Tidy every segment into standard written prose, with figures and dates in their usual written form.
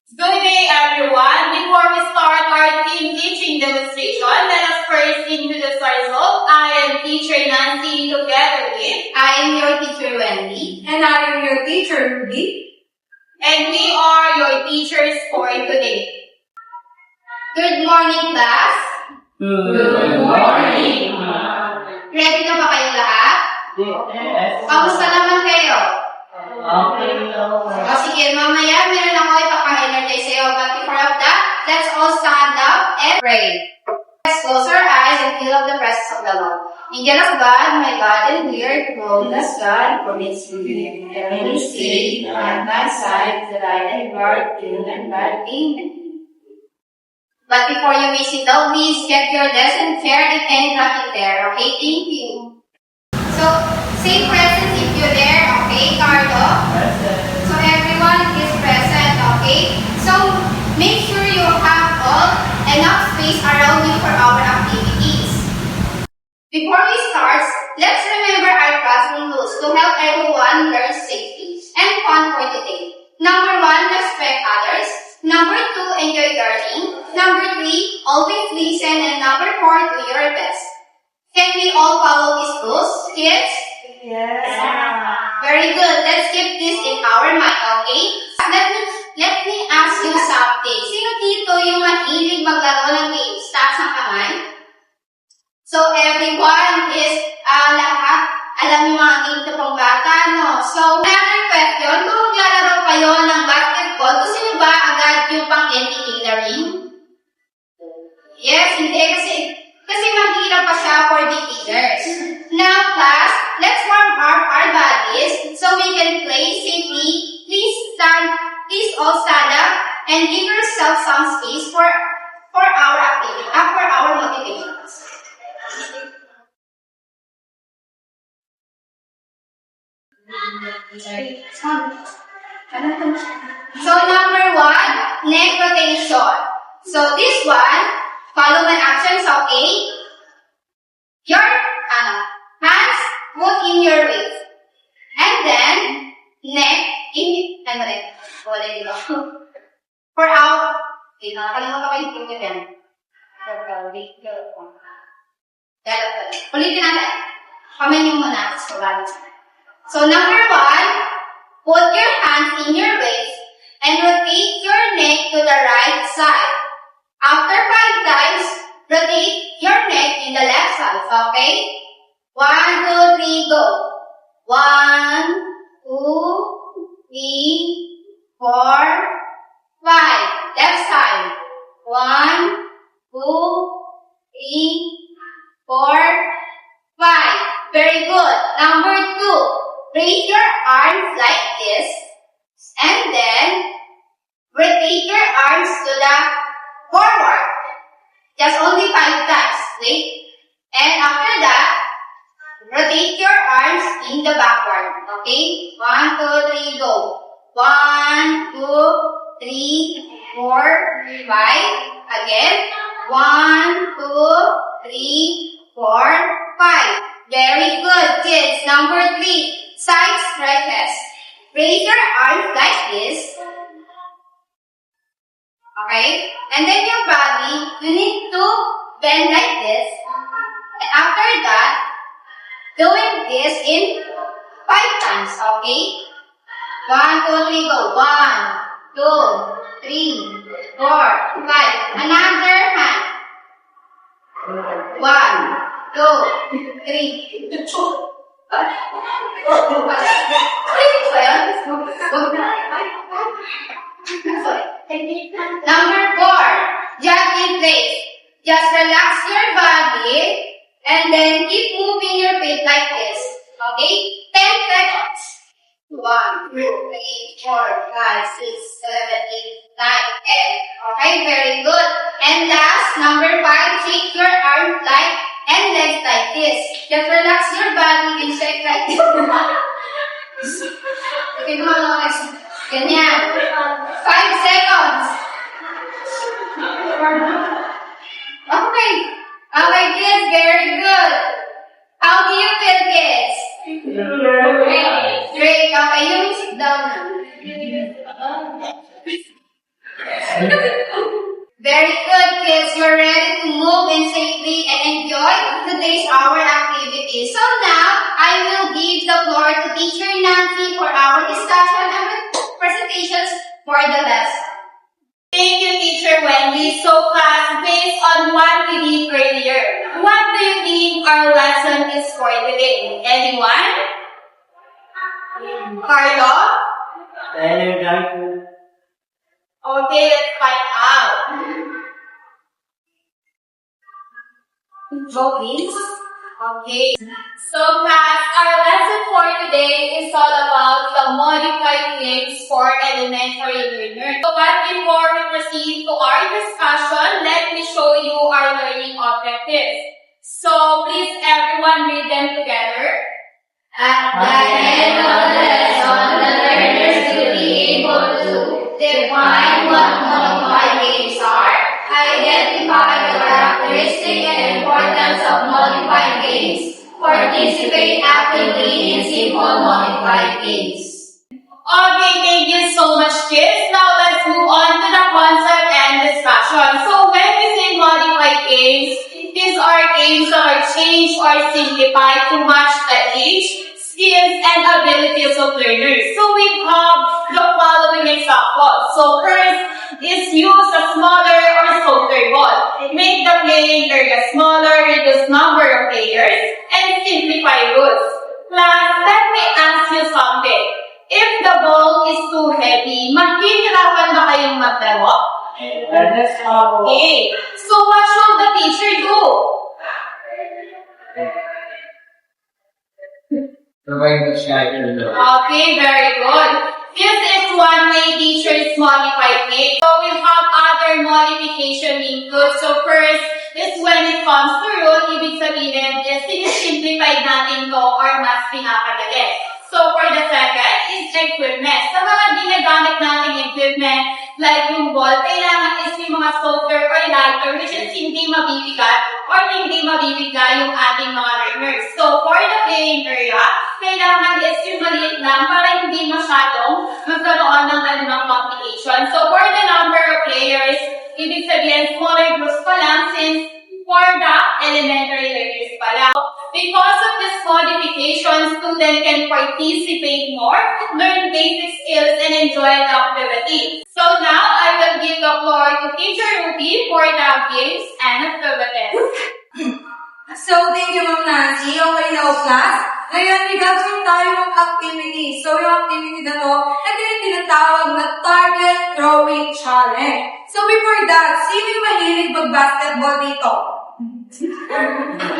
Good day, everyone. Before we start our team teaching demonstration, let us first introduce ourselves. I am teacher Nancy, together with I am your teacher Wendy. And I am your teacher, Ruby. and we are your teachers for today. Good morning, class. Good morning. Ready na ba kayo lahat? Yes. Kamusta naman kayo? Okay, O sige, mamaya meron ako ipapang-energize sa'yo. But before of that, let's all stand up and pray. Let's close our eyes and feel of the presence of the Lord. Angel of God, my God and dear, hold us, God, for its revealing. Heavenly Spirit, at my side, that I may guard you and guard Amen. But before you may sit down, please check your desk and chair if any nothing there. Okay, thank you. So, say present if you're there, okay, Carlo? So everyone is present, okay? So, make sure you have all enough space around you for our activities. Before we start, let's remember our classroom rules to help everyone learn safely and fun for today. Number 1, respect others. Number 2, enjoy learning. Number 3, always listen. And number 4, do your best. Can we all follow these rules, kids? Yes. Very good. Let's keep this in our mind, okay? Let me ask you something. Sino dito yung mahilig maglaro ng games? Taas ang kamay. So, everyone is, lahat, alam yung mga game na pang bata, no? So, another question, kung maglalaro kayo ng basketball, gusto nyo ba agad yung pang-NTA na ring? Yes, hindi. Kasi mahirap pa siya for beginners. Now, class, let's warm up our bodies so we can play safely. Please all stand up and give yourself some space for our activity, for our motivations. So, number 1, neck rotation. So, this one, follow my actions, okay? Your hands put in your waist. And then, neck in, for our, nakakalimutan ko yung picture yan. Ulitin natin. Comment nyo muna. So, number 1, put your hands in your waist and rotate your neck to the right side. After 5 times, rotate your neck in the left side, okay? 1, 2, 3, go. 1, 2, 3, 4, 5. Left side. 1, 2, 3, 4, 5. Very good. Number 2, raise your arms like this, and then rotate your arms to the forward. Just only 5 times. Wait. And after that, rotate your arms in the backward. Okay? 1, 2, 3, go. 1, 2, 3, 4, 5. Again. 1, 2, 3, 4, 5. Very good, kids. Number 3, side stretches. Raise your arms like this. Okay? And then your body, you need to bend like this. And after that, doing this in 5 times, okay? 1, 2, 3, go. 1, 2, 3, 4, 5. Another hand. 1, 2, 3. Number 4, jump in place. Just relax your body and then keep moving your feet like this. Okay? 10 seconds. 1, 2, 3, 4, 5, 6, 7, 8, 9, 10. Okay, very good. And last, number 5, shake your arms like and legs like this. Just relax your body and shake like this. Okay, ganyan. 5 seconds. Okay. Okay, kids, very good. How do you feel, kids? Great. Okay, you may sit down now. Very good, kids. You're ready to move in safely and enjoy today's hour activity. So now, I will give the floor to Teacher Nancy for our discussion and presentations for the lesson. Thank you, Teacher Wendy. So class, based on what we did earlier, what do you think our lesson is for today? Anyone? Carlo? Okay, let's find out. Go, please. Okay. So class, our lesson for today is all about the modified names for elementary learners. So but before we proceed to our discussion, let me show you our learning objectives. So please everyone read them together. At the end of the lesson, the learners will be able to define what modified games are, identify the characteristic and importance of modified games, participate actively in simple modified games. Okay, thank you so much, kids. Now let's move on to the concept and discussion. So when we say modified games, these are games that are changed or simplified to match the age, skills, and abilities of learners. So we have the following examples. So first is use a smaller or softer ball. Make the playing area smaller, reduce number of players, and simplify rules. Class, let me ask you something. If the ball is too heavy, mahihirapan ba kayong maglaro? Okay. So what should the teacher do? Okay, very good. This is one way teachers modify it. So we have other modification include. So first is when it comes to rule, ibig sabihin is sinisimplify natin to or mas pinakadali. So for the second is equipment. Sa mga ginagamit nating equipment, like yung ball, kailangan is yung mga softer or lighter, which is hindi mabibigat or hindi mabibigay yung ating mga learners. So for the playing area, kailangan is yung maliit lang para hindi masyadong magkaroon ng anumang complication. So for the number of players, ibig sabihin smaller groups pa lang since for the elementary learners pa lang. Because of this modification, students can participate more, learn basic skills, and enjoy the activity. So now, I will give the floor to Teacher Ruby for the games and activities. So, thank you, Ma'am Nancy. Okay na o, class? Ngayon, may gagawin tayo ng activity. So, yung activity na to, ito yung tinatawag na Target Throwing Challenge. So, before that, sino yung mahilig mag-basketball dito?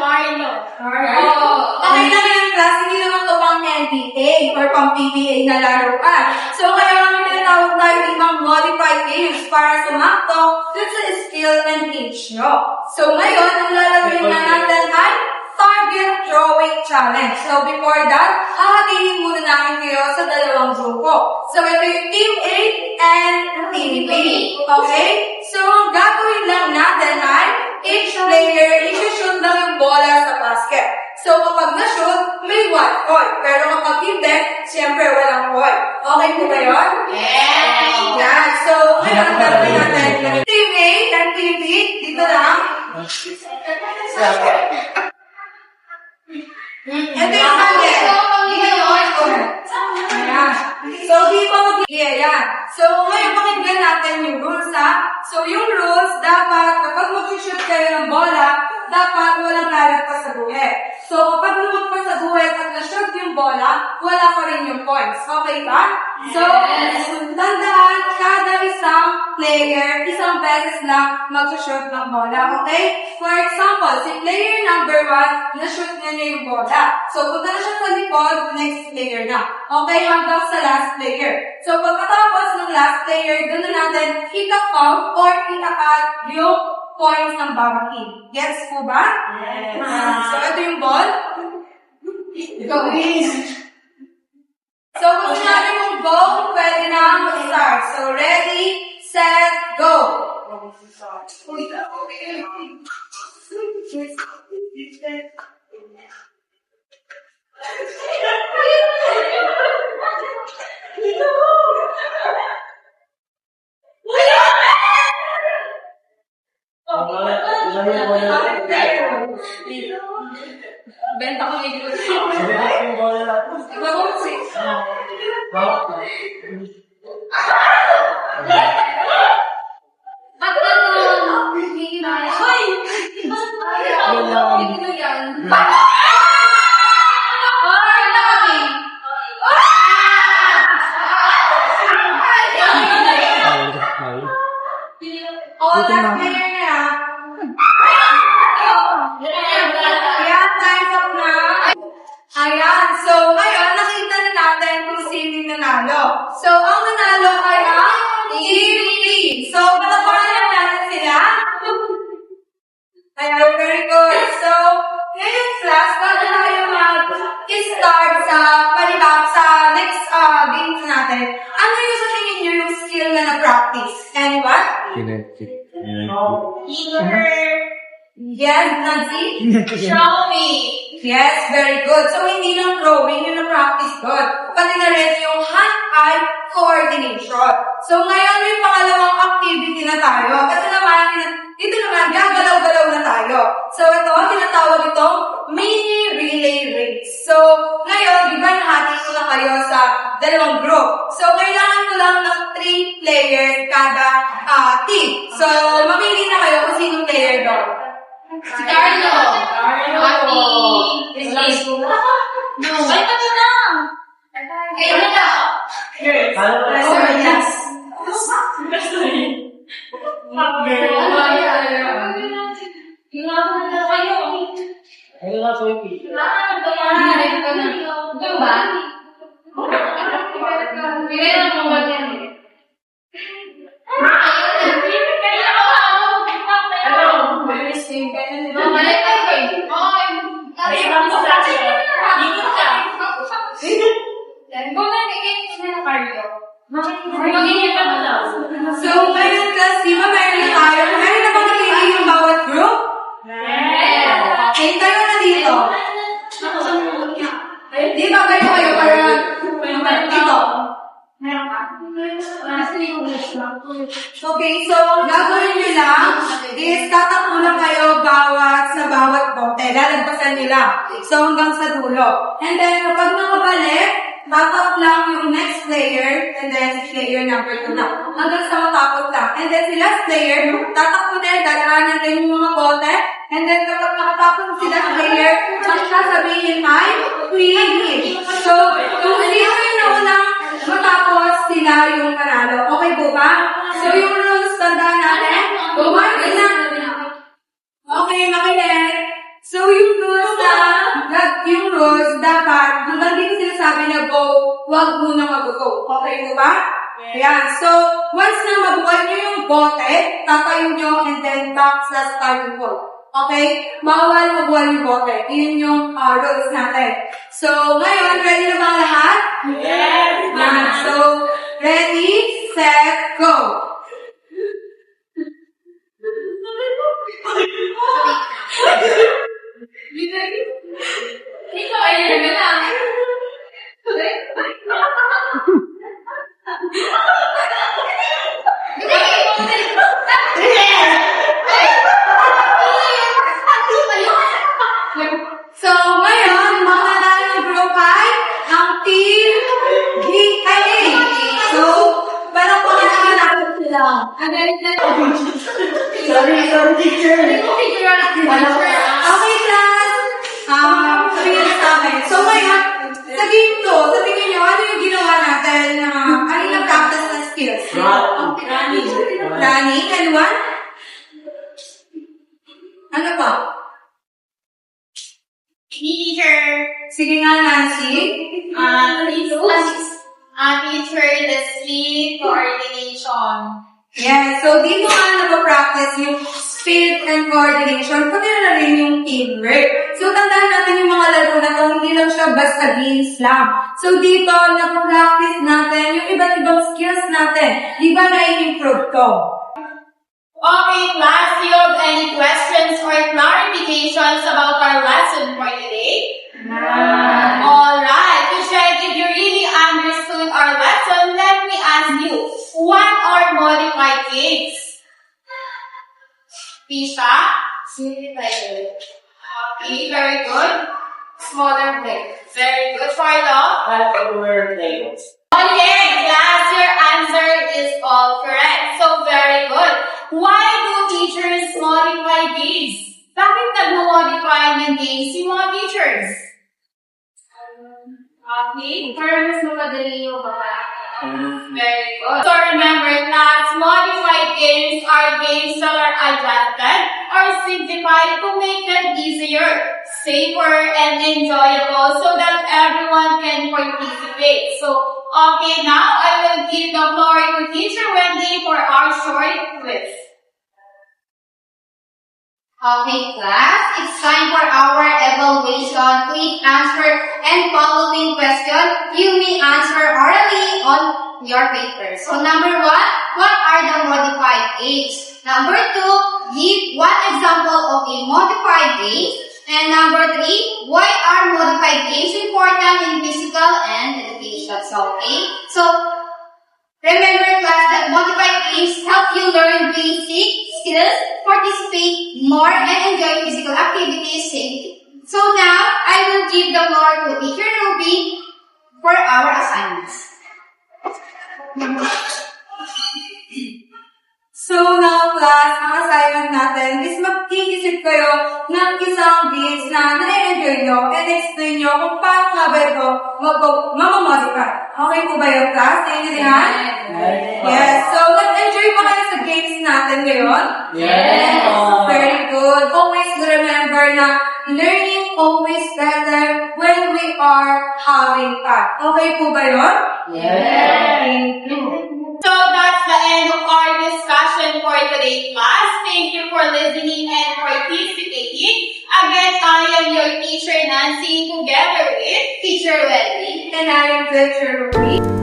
Marlo. Okay lang yung class, hindi naman ito pang NBA or pang PBA na laruan. So, kaya naman tinatawag tayo ibang modified games para sumakto dun sa skill and age nyo. So, ngayon, ang lalagyan na natin ay Target Throwing Challenge. So, before that, hahatiin muna namin kayo sa dalawang grupo. So, ito yung Team A and Team B. Okay? So, ang gagawin lang natin ay each player, i-shoot lang yung bola sa basket. So, kapag na-shoot, may 1 point. Pero kapag hindi, siyempre walang point. Okay po ba yun? Yes! Yeah. So, ngayon, ang gagawin natin. Team A and Team B, dito lang. Ito yung target. Ayan. So, di pa mag-iyan. So, ngayon, pakinggan natin yung rules, ha? So, yung rules, dapat, kapag mag-shoot kayo ng bola, dapat walang lalagpas sa guhit. So, kapag lumagpas sa guhit at na-shoot yung bola, wala pa rin yung points. Okay ba? So, tandaan, kada isang player, isang beses lang mag-shoot ng bola. Okay? For example, si player number 1, na-shoot niya yung bola. So, punta na siya sa likod, next player na. Okay? Hanggang sa last player. So, pagkatapos ng last player, doon na natin ika-count or ika-add yung points ng bawat team. Gets po ba? Yes. So, ito yung ball. Go. So, kung sinabi mong go, pwede na mag-start. So, ready, set, go. Benta ko may gusto. Yung bola natin. Bagong six. Ba't ganun? Hindi na. Hoy! Hindi na yan. All that player na. Ayan, time's up na. Ayan, so ngayon nakita na natin kung sino yung nanalo. So, ang nanalo ay ang Team D. So, palakpakan na natin sila. Ayan, very good. So, ngayon class, bago tayo mag-start sa palibag sa next games natin, ano yung sa tingin nyo yung skill na na-practice? Anyone? Kinetic. Yes, Nancy? Show me. Yes, very good. So, hindi lang throwing yung na-practice doon. Pati na rin yung hand-eye coordination. So, ngayon may pangalawang activity na tayo. Ito naman, gagalaw-galaw na tayo. So, ito, tinatawag itong mini relay race. So, ngayon, di ba nahati ko na kayo sa dalawang group. So, kailangan ko lang ng 3 players kada team. So, mamili na kayo kung sinong player doon. Si Carlo. Ati. Christine. No. Ay, pati na. Kayo na. So, yes. Ayun nga, Sophie. So, ngayon class, di ba meron na tayo? Meron na bang napili yung bawat group? Okay, tayo na dito. Di ba kayo para dito? Okay, so ang gagawin nyo lang is tatakbo lang kayo sa bawat bote. Lalagpasan nyo lang. So hanggang sa dulo. And then kapag nakabalik, tatap lang yung next player and then si player number 2 na. Hanggang sa matapos lang. And then si last player, tatakbo din, dadaanan din yung mga bote. And then kapag nakatapos si last player, sasabihin ay queen. So, kung sino yung naunang matapos, sila yung panalo. Okay po ba? So, yung rules, tandaan natin. Bumati na. Okay, makinig. So, yung rules, dapat, hanggang dito sinasabi na go, huwag muna mag-go. Okay po ba? Ayan. So, once na mabuhay nyo yung bote, tatayo nyo and then back sa starting point. Okay? Bawal mabuhay yung bote. Yun yung rules natin. So, ngayon, ready na ba ang lahat? Yes! Yan. So, ready, set, go! Ikaw ay nagana. So, ngayon, mga nanalo group ay ang team GIA. So, parang pangalan natin sila. Ang galit na. Sorry, teacher. Okay, class. Sabihin na sa akin. So, ngayon, sa game 2, sa tingin nyo, ano yung ginawa natin na ano yung practice na skills? Running. And one? Ano pa? Teacher. Sige nga, Nancy. Teacher, the speed coordination. Yes, so dito nga nag-practice yung speed and coordination, pati na rin yung teamwork. So tandaan natin yung mga laro na to, hindi lang siya basta games lang. So dito, nag-practice natin yung iba't ibang skills natin. Di ba na-improve to? Okay, class, do you have any questions or clarifications about our lesson for today? Alright, to check if you really understood our lesson, let me ask you, what are modified games? Pisha? Okay, very good. Smaller plate. Very good. Farlo? Everywhere tables. Okay, class, your answer is all correct. So, very good. Why do teachers modify these? Bakit nag-modify ng games si mga teachers? Okay, Para mas mapadali yung baka. very good. So, remember, class, modified games are games that are adapted or simplified to make it easier, safer, and enjoyable so that everyone can participate. So, okay, now I will give the floor to Teacher Wendy for our short quiz. Okay, class, it's time for our evaluation. Please answer and following question. You may answer orally on your paper. So, number 1, what are the modified games? Number 2, give one example of a modified game. And number 3, why are modified games important in physical and education? So, okay, so remember, class, that modified games help you learn basic skills, participate more, and enjoy physical activities safely. So now, I will give the floor to Teacher Ruby for our assignments. So now, class, ang assignment natin is mag-iisip kayo ng isang games na nare-enjoy nyo and explain nyo kung paano nga ba ito mamamodify. Okay po ba yung class? Naiintindihan? Yes. So, nag-enjoy ba kayo sa games natin ngayon? Yes. Very good. Always remember na learning always better when we are having fun. Okay po ba yun? Yes. So that's the end of our discussion for today's class. Thank you for listening and participating. Again, I am your teacher Nancy together with Teacher Wendy. And I am Teacher Ruby.